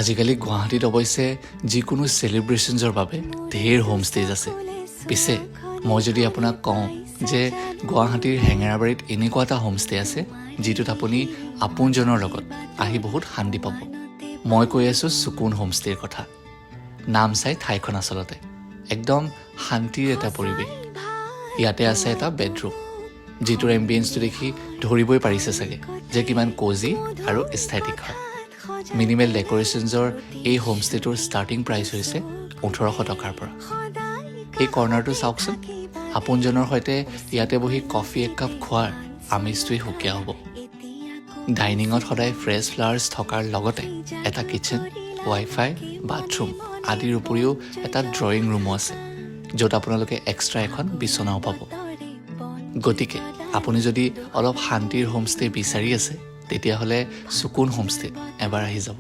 আজিকালি গুৱাহাটীত অৱশ্যে যিকোনো সেলিব্ৰেশনছৰ বাবে ঢেৰ হোমষ্টেজ আছে। পিছে মই যদি আপোনাক কওঁ যে গুৱাহাটীৰ হেঙেৰাবাৰীত এনেকুৱা এটা হোমষ্টে আছে যিটোত আপুনি আপোনজনৰ লগত আহি বহুত শান্তি পাব। মই কৈ আছো সুকুন হোমষ্টেৰ কথা। নাম চাই ঠাইখন আচলতে একদম শান্তিৰ এটা পৰিৱেশ। ইয়াতে আছে এটা বেডৰুম, যিটোৰ এম্বিয়েন্সটো দেখি ধৰিবই পাৰিছে চাগে যে কিমান কোজি আৰু এস্থেটিক হয়। মিনিমেল ডেকৰেশ্যনছৰ এই হোমষ্টেটোৰ ষ্টাৰ্টিং প্ৰাইচ হৈছে 1800 টকাৰ পৰা। এই কৰ্নাৰটো চাওকচোন, আপোনজনৰ সৈতে ইয়াতে বহি কফি একাপ খোৱাৰ আমেজটোৱে সুকীয়া হ'ব। ডাইনিঙত সদায় ফ্ৰেছ ফ্লাৱাৰ্ছ থকাৰ লগতে এটা কিটচেন, ৱাইফাই, বাথৰুম আদিৰ উপৰিও এটা ড্ৰয়িং ৰুমো আছে, য'ত আপোনালোকে এক্সট্ৰা এখন বিচনাও পাব। গতিকে আপুনি যদি অলপ শান্তিৰ হোমষ্টে বিচাৰি আছে তেতিয়াহ'লে সুকুন হোমষ্টে এবাৰ আহি যাব।